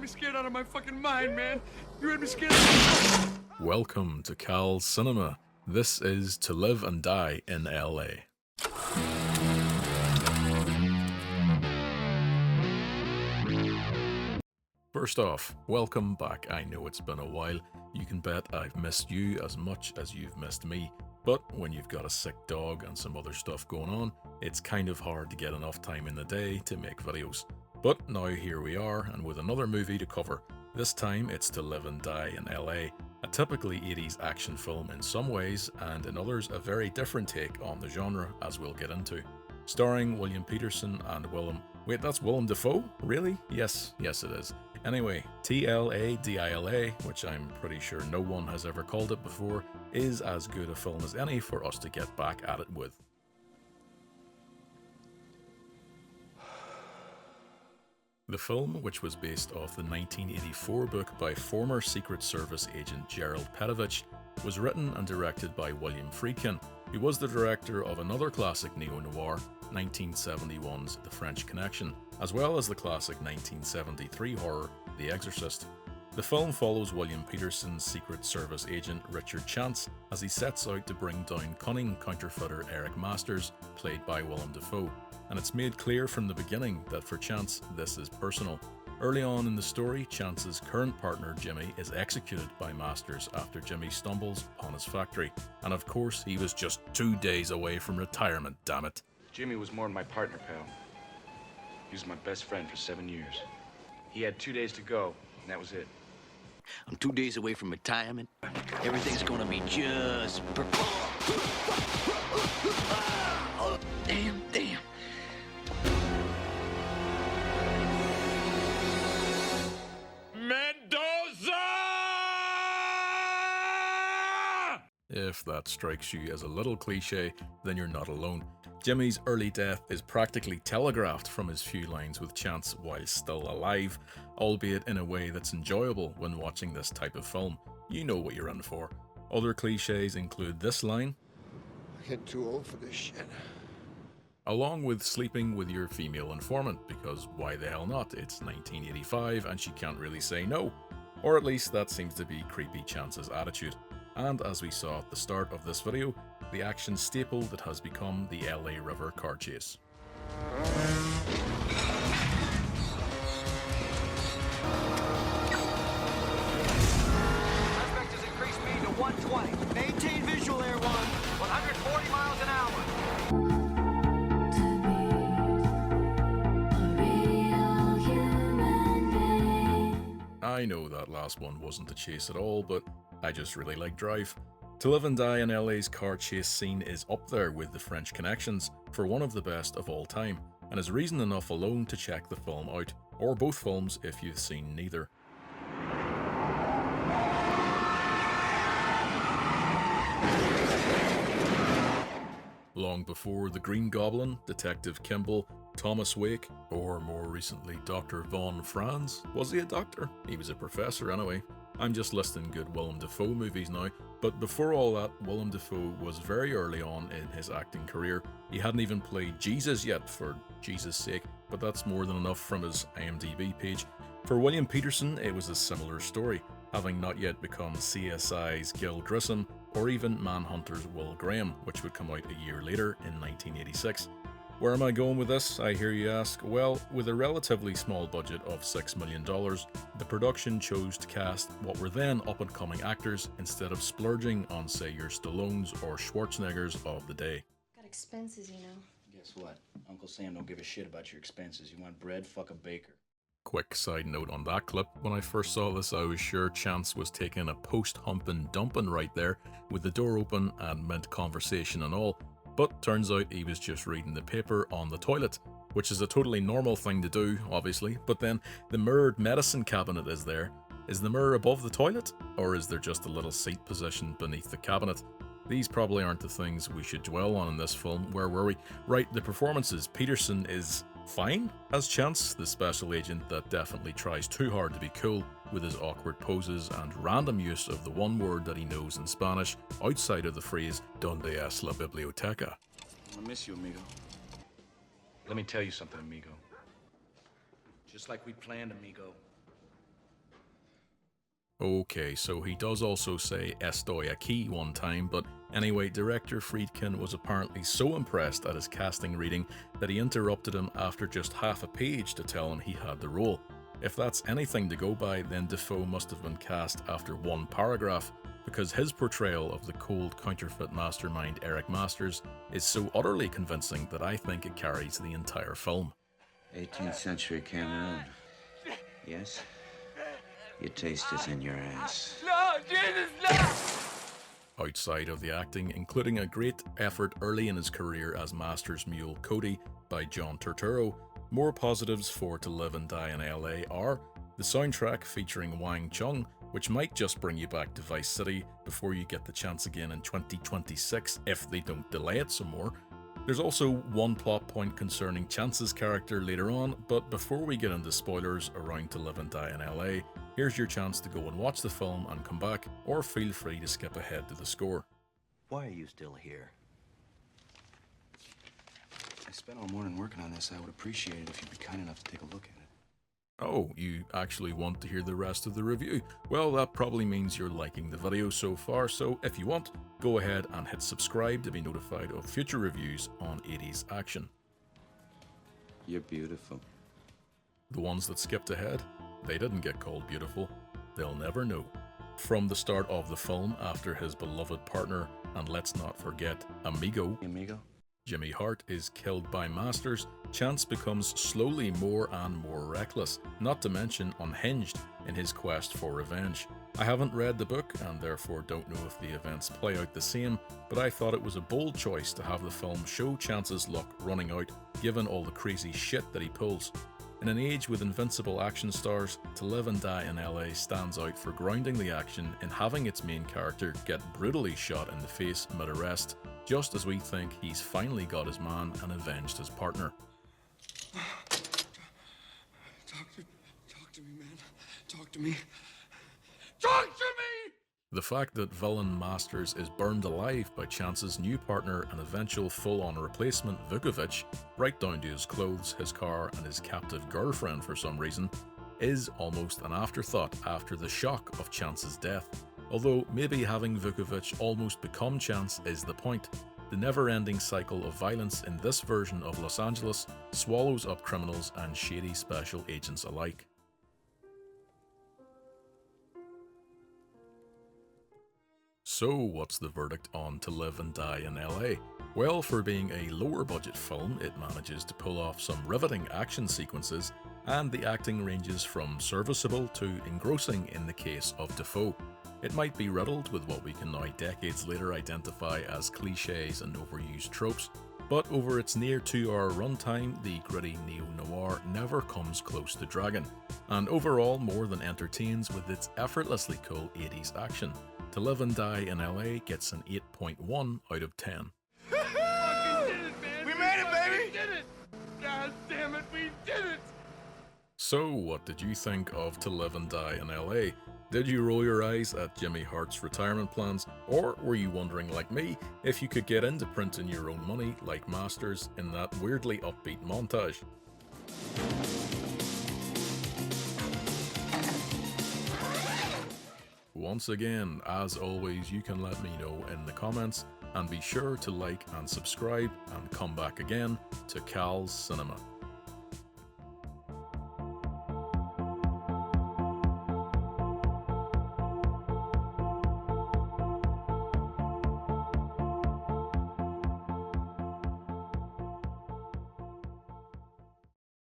me scared out of my fucking mind, man. You had me scared. Welcome to Cal's Cinema. This is To Live and Die in LA. First off, welcome back. I know it's been a while. You can bet I've missed you as much as you've missed me. But when you've got a sick dog and some other stuff going on, it's kind of hard to get enough time in the day to make videos. But now here we are, and with another movie to cover. This time it's To Live and Die in LA, a typically 80s action film in some ways, and in others a very different take on the genre, as we'll get into. Starring William Petersen and Wait, that's Willem Dafoe? Really? Yes it is. Anyway, TLADILA, which I'm pretty sure no one has ever called it before, is as good a film as any for us to get back at it with. The film, which was based off the 1984 book by former Secret Service agent Gerald Petovich, was written and directed by William Friedkin, who was the director of another classic neo-noir, 1971's The French Connection, as well as the classic 1973 horror, The Exorcist. The film follows William Petersen's Secret Service agent Richard Chance as he sets out to bring down cunning counterfeiter Eric Masters, played by Willem Dafoe, and it's made clear from the beginning that for Chance this is personal. Early on in the story, Chance's current partner Jimmy is executed by Masters after Jimmy stumbles upon his factory, and of course he was just 2 days away from retirement, damn it. Jimmy was more than my partner, pal. He was my best friend for 7 years. He had 2 days to go, and that was it. I'm 2 days away from retirement. Everything's gonna be just perfect. Oh, damn. If that strikes you as a little cliche, then you're not alone. Jimmy's early death is practically telegraphed from his few lines with Chance while still alive, albeit in a way that's enjoyable when watching this type of film. You know what you're in for. Other cliches include this line, I'm getting too old for this shit. Along with sleeping with your female informant, because why the hell not? It's 1985 and she can't really say no. Or at least that seems to be creepy Chance's attitude. And as we saw at the start of this video, the action staple that has become the LA River car chase. Suspect has increased speed to 120. Maintain visual, Air 1. 140 miles an hour. I know that last one wasn't the chase at all, but I just really like Drive. To Live and Die in LA's car chase scene is up there with The French Connections for one of the best of all time, and is reason enough alone to check the film out, or both films if you've seen neither. Long before The Green Goblin, Detective Kimball, Thomas Wake, or more recently Dr. Von Franz. Was he a doctor? He was a professor anyway. I'm just listing good Willem Dafoe movies now, but before all that, Willem Dafoe was very early on in his acting career. He hadn't even played Jesus yet, for Jesus' sake, but that's more than enough from his IMDb page. For William Petersen, it was a similar story, having not yet become CSI's Gil Grissom, or even Manhunter's Will Graham, which would come out a year later in 1986. Where am I going with this, I hear you ask? Well, with a relatively small budget of $6 million, the production chose to cast what were then up-and-coming actors instead of splurging on, say, your Stallones or Schwarzeneggers of the day. Got expenses, you know. Guess what? Uncle Sam don't give a shit about your expenses. You want bread? Fuck a baker. Quick side note on that clip, when I first saw this I was sure Chance was taking a post-humping dumping right there, with the door open and mid-conversation and all, but turns out he was just reading the paper on the toilet, which is a totally normal thing to do, obviously, but then the mirrored medicine cabinet is there. Is the mirror above the toilet? Or is there just a little seat position beneath the cabinet? These probably aren't the things we should dwell on in this film. Where were we? Right, the performances. Petersen is fine as Chance, the special agent that definitely tries too hard to be cool with his awkward poses and random use of the one word that he knows in Spanish outside of the phrase "Donde es la biblioteca?" I miss you, amigo. Let me tell you something, amigo. Just like we planned, amigo. Okay, so he does also say "estoy aquí" one time, but anyway, director Friedkin was apparently so impressed at his casting reading that he interrupted him after just half a page to tell him he had the role. If that's anything to go by, then Dafoe must have been cast after one paragraph, because his portrayal of the cold counterfeit mastermind Eric Masters is so utterly convincing that I think it carries the entire film. 18th century Cameroon. Yes? Your taste is in your ass. No, Jesus, no! Outside of the acting, including a great effort early in his career as Master's mule Cody by John Turturro, more positives for To Live and Die in LA are the soundtrack featuring Wang Chung, which might just bring you back to Vice City before you get the chance again in 2026 if they don't delay it some more. There's also one plot point concerning Chance's character later on, but before we get into spoilers around To Live and Die in LA, here's your chance to go and watch the film and come back, or feel free to skip ahead to the score. Why are you still here? I spent all morning working on this. I would appreciate it if you'd be kind enough to take a look at it. Oh, you actually want to hear the rest of the review? Well, that probably means you're liking the video so far, so if you want, go ahead and hit subscribe to be notified of future reviews on 80s action. You're beautiful. The ones that skipped ahead, they didn't get called beautiful. They'll never know. From the start of the film, after his beloved partner, and let's not forget, amigo, Jimmy Hart is killed by Masters, Chance becomes slowly more and more reckless, not to mention unhinged in his quest for revenge. I haven't read the book and therefore don't know if the events play out the same, but I thought it was a bold choice to have the film show Chance's luck running out given all the crazy shit that he pulls. In an age with invincible action stars, To Live and Die in LA stands out for grounding the action in having its main character get brutally shot in the face mid-arrest, just as we think he's finally got his man and avenged his partner. Talk to me, man. Talk to me. Talk to me! The fact that villain Masters is burned alive by Chance's new partner and eventual full-on replacement Vukovich, right down to his clothes, his car, and his captive girlfriend for some reason, is almost an afterthought after the shock of Chance's death. Although maybe having Vukovich almost become Chance is the point. The never-ending cycle of violence in this version of Los Angeles swallows up criminals and shady special agents alike. So what's the verdict on To Live and Die in LA? Well, for being a lower budget film, it manages to pull off some riveting action sequences, and the acting ranges from serviceable to engrossing in the case of Dafoe. It might be riddled with what we can now decades later identify as clichés and overused tropes, but over its near 2-hour runtime, the gritty neo-noir never comes close to dragging, and overall more than entertains with its effortlessly cool 80s action. To Live and Die in LA gets an 8.1 out of 10. We did it, man! We made it, baby! We did it! God damn it, we did it! So, what did you think of To Live and Die in LA? Did you roll your eyes at Jimmy Hart's retirement plans, or were you wondering like me if you could get into printing your own money like Masters in that weirdly upbeat montage? Once again, as always, you can let me know in the comments, and be sure to like and subscribe and come back again to Cal's Cinema.